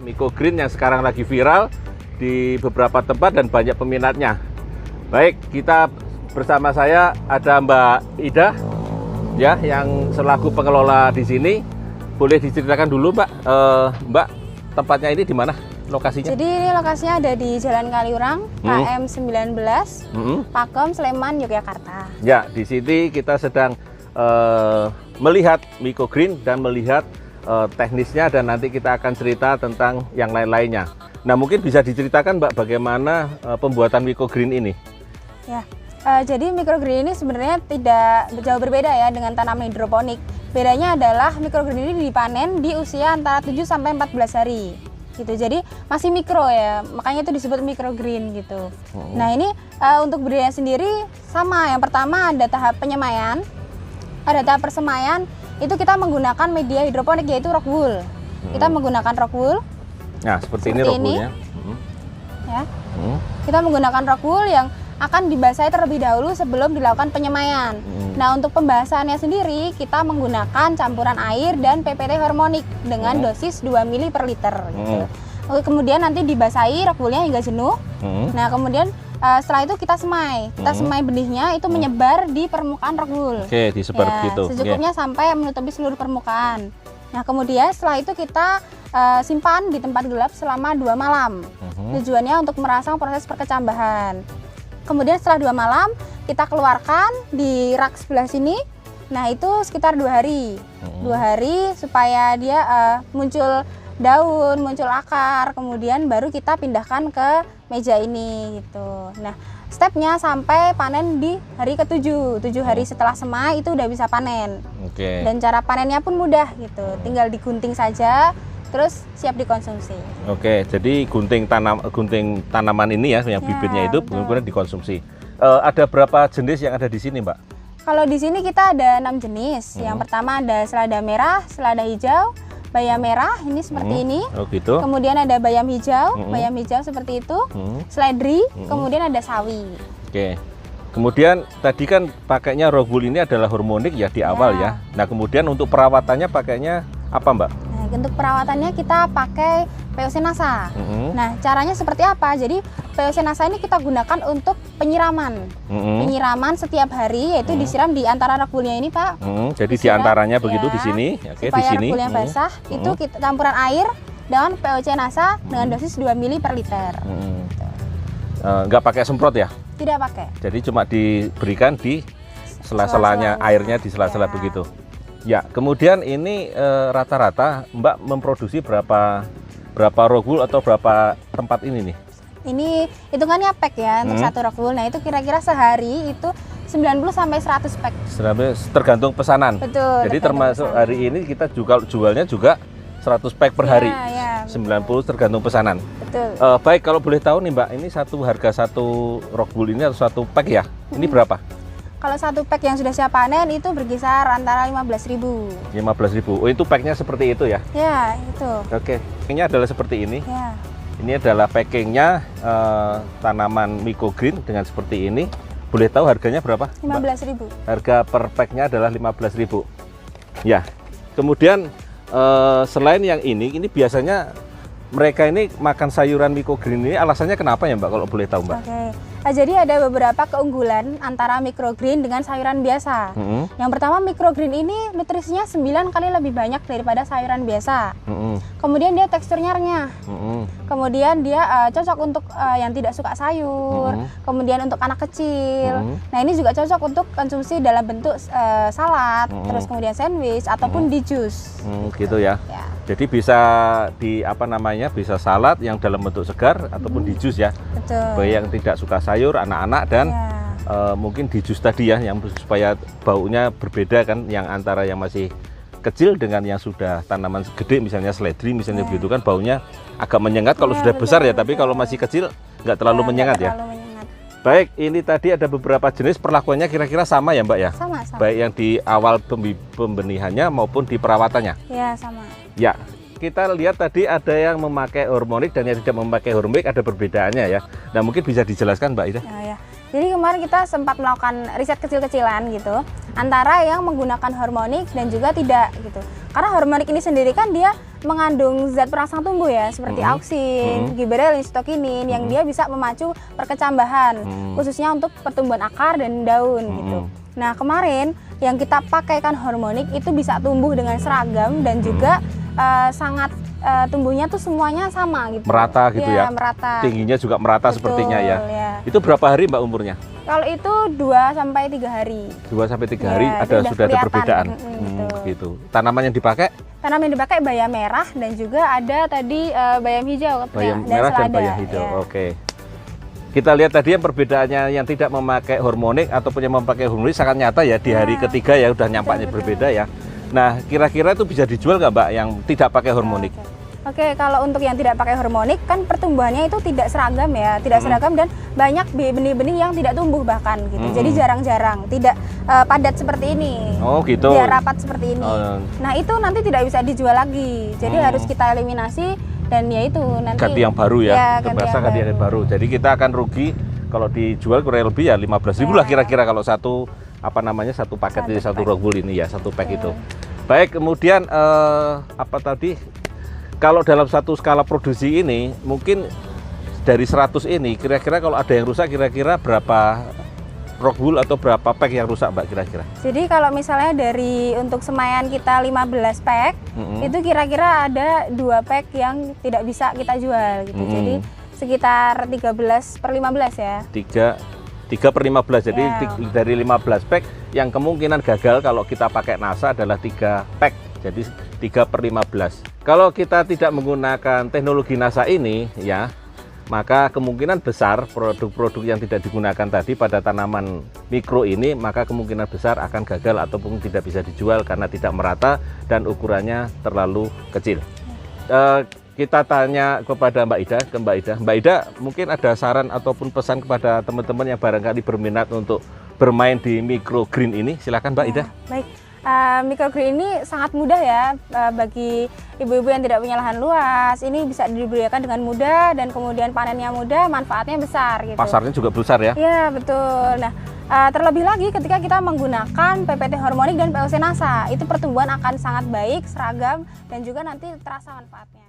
Microgreen yang sekarang lagi viral di beberapa tempat dan banyak peminatnya. Baik, kita bersama saya ada Mbak Ida ya, yang selaku pengelola di sini. Boleh diceritakan dulu Mbak, Mbak, tempatnya ini di mana lokasinya? Jadi ini lokasinya ada di Jalan Kaliurang, KM 19, Pakem, Sleman, Yogyakarta. Ya, di sini kita sedang melihat Microgreen dan melihat teknisnya, dan nanti kita akan cerita tentang yang lain-lainnya. Nah, mungkin bisa diceritakan Mbak bagaimana pembuatan Microgreen ini? Ya, jadi microgreen ini sebenarnya tidak jauh berbeda ya dengan tanaman hidroponik. Bedanya adalah microgreen ini dipanen di usia antara 7 sampai 14 hari. Gitu. Jadi masih mikro ya, makanya itu disebut microgreen gitu. Nah, ini untuk budidaya sendiri sama. Yang pertama ada tahap penyemaian. Ada tahap persemaian, itu kita menggunakan media hidroponik yaitu rock wool. Kita menggunakan rock wool. Nah, seperti ini rock woolnya. Ya. Kita menggunakan rock wool yang akan dibasahi terlebih dahulu sebelum dilakukan penyemaian. Nah, untuk pembahasannya sendiri kita menggunakan campuran air dan PPT harmonik dengan dosis 2 ml per liter gitu. Kemudian nanti dibasahi rock woolnya hingga jenuh. Nah, kemudian setelah itu kita semai. Kita semai benihnya itu menyebar di permukaan rock wool. Oke, disebar ya, begitu. secukupnya sampai menutupi seluruh permukaan. Nah, kemudian setelah itu kita simpan di tempat gelap selama 2 malam. Tujuannya untuk merangsang proses perkecambahan. Kemudian setelah 2 malam kita keluarkan di rak sebelah sini. Nah, itu sekitar 2 hari. 2 hari supaya dia muncul daun, muncul akar, kemudian baru kita pindahkan ke meja ini gitu. Nah, stepnya sampai panen di hari ke-7. 7 hari setelah semai itu udah bisa panen. Oke. Dan cara panennya pun mudah gitu. Tinggal digunting saja, terus siap dikonsumsi. Oke, jadi gunting tanaman ini ya, yang bibitnya itu kemudian dikonsumsi. Ada berapa jenis yang ada di sini, Mbak? Kalau di sini kita ada 6 jenis. Yang pertama ada selada merah, selada hijau, bayam merah, ini seperti ini. Oh gitu. Kemudian ada bayam hijau seperti itu. Seledri, kemudian ada sawi. Oke. Kemudian tadi kan pakainya rock wool ini adalah hormonik ya di awal ya. Nah, kemudian untuk perawatannya pakainya apa, Mbak? Nah, untuk perawatannya kita pakai POC NASA. Nah, caranya seperti apa? Jadi POC NASA ini kita gunakan untuk penyiraman. Penyiraman setiap hari, yaitu disiram di antara rock woolnya ini, Pak. Jadi disiram, di antaranya begitu di sini. Oke, supaya di sini. rock woolnya basah, itu kita campuran air dengan POC NASA dengan dosis 2 ml per liter. Nggak pakai semprot ya? Tidak pakai. Jadi cuma diberikan di sela-selanya, airnya di sela-sela begitu. Ya, kemudian ini rata-rata Mbak memproduksi berapa rock wool atau berapa tempat ini nih? Ini hitungannya pack ya untuk satu rock wool. Nah, itu kira-kira sehari itu 90 sampai 100 pack. Tergantung pesanan. Betul. Jadi termasuk pesanan. hari ini kita juga jualnya juga 100 pack per hari. Ya, 90 tergantung pesanan. betul. Baik, kalau boleh tahu nih Mbak, ini harga satu rock wool ini atau satu pack ya? Ini berapa? Kalau satu pack yang sudah siap panen itu berkisar antara 15.000. 15.000. Oh, itu packnya seperti itu ya? Ya, itu. Oke. Packingnya adalah seperti ini. Ya. Ini adalah packingnya tanaman microgreen dengan seperti ini. Boleh tahu harganya berapa? 15.000. Harga per packnya adalah 15.000. Ya. Kemudian selain yang ini biasanya mereka ini makan sayuran microgreen ini, alasannya kenapa ya Mbak, kalau boleh tahu Mbak? Oke. Nah, jadi ada beberapa keunggulan antara microgreen dengan sayuran biasa. Yang pertama, microgreen ini nutrisinya 9 kali lebih banyak daripada sayuran biasa. Kemudian dia teksturnya renyah. Kemudian dia cocok untuk yang tidak suka sayur. Kemudian untuk anak kecil. Nah, ini juga cocok untuk konsumsi dalam bentuk salad, terus kemudian sandwich ataupun di jus. Gitu ya. Jadi bisa bisa salad yang dalam bentuk segar ataupun di jus ya. Betul. Bagi yang tidak suka sayur, anak-anak, dan mungkin di jus tadi ya, yang supaya baunya berbeda kan, yang antara yang masih kecil dengan yang sudah tanaman gede, misalnya seledri misalnya begitu kan, baunya agak menyengat kalau sudah besar ya, tapi kalau masih kecil nggak terlalu menyengat ya. Baik, ini tadi ada beberapa jenis, perlakuannya kira-kira sama ya Mbak ya? Sama. Baik yang di awal pembenihannya maupun di perawatannya? Ya, sama. Ya, kita lihat tadi ada yang memakai hormonik dan yang tidak memakai hormonik, ada perbedaannya ya. Nah, mungkin bisa dijelaskan Mbak Ida? Ya. Jadi kemarin kita sempat melakukan riset kecil-kecilan gitu, antara yang menggunakan hormonik dan juga tidak gitu. Karena hormonik ini sendiri kan dia mengandung zat perangsang tumbuh ya, seperti auksin, gibberellin, sitokinin yang dia bisa memacu perkecambahan, khususnya untuk pertumbuhan akar dan daun gitu. Nah kemarin yang kita pakaikan hormonik itu bisa tumbuh dengan seragam dan juga sangat tumbuhnya tuh semuanya sama gitu. Merata gitu ya? Merata. Tingginya juga merata. Betul, sepertinya ya. Itu berapa hari Mbak umurnya? Kalau itu 2-3 hari. 2-3 hari sudah ada perbedaan. Gitu. Tanaman yang dipakai? Tanaman yang dipakai bayam merah dan juga ada tadi bayam hijau. Bayam merah dan bayam hijau. Ya. Oke. Kita lihat tadi yang perbedaannya yang tidak memakai hormonik ataupun yang memakai hormonik sangat nyata ya di hari ketiga ya udah nyampaknya berbeda ya. Nah, kira-kira itu bisa dijual nggak Mbak yang tidak pakai hormonik? Oke, kalau untuk yang tidak pakai hormonik kan pertumbuhannya itu tidak seragam ya, tidak seragam dan banyak benih-benih yang tidak tumbuh bahkan gitu. Jadi jarang-jarang, tidak padat seperti ini. Oh gitu. Tidak rapat seperti ini. Nah itu nanti tidak bisa dijual lagi, jadi harus kita eliminasi dan ya itu nanti ganti yang baru ya, ganti yang baru. Jadi kita akan rugi kalau dijual kurang lebih ya 15.000 lah kira-kira kalau satu satu paket ini satu rockwool ini ya, satu pack itu. Baik, kemudian kalau dalam satu skala produksi ini mungkin dari 100 ini kira-kira kalau ada yang rusak kira-kira berapa rockwool atau berapa pack yang rusak Mbak kira-kira? Jadi kalau misalnya dari untuk semaian kita 15 pack itu kira-kira ada 2 pack yang tidak bisa kita jual gitu. Jadi sekitar 13/15 ya. 3/15, jadi dari 15 pack yang kemungkinan gagal kalau kita pakai NASA adalah 3 pack, jadi 3/15. Kalau kita tidak menggunakan teknologi NASA ini ya, maka kemungkinan besar produk-produk yang tidak digunakan tadi pada tanaman mikro ini, maka kemungkinan besar akan gagal ataupun tidak bisa dijual karena tidak merata dan ukurannya terlalu kecil. Kita tanya kepada Mbak Ida, Mbak Ida mungkin ada saran ataupun pesan kepada teman-teman yang barangkali berminat untuk bermain di microgreen ini, silakan Mbak Ida. Baik, microgreen ini sangat mudah ya bagi ibu-ibu yang tidak punya lahan luas. Ini bisa dibudidayakan dengan mudah dan kemudian panennya mudah, manfaatnya besar gitu. Pasarnya juga besar ya? Iya betul. Nah terlebih lagi ketika kita menggunakan PPT hormonik dan POC NASA, itu pertumbuhan akan sangat baik, seragam dan juga nanti terasa manfaatnya.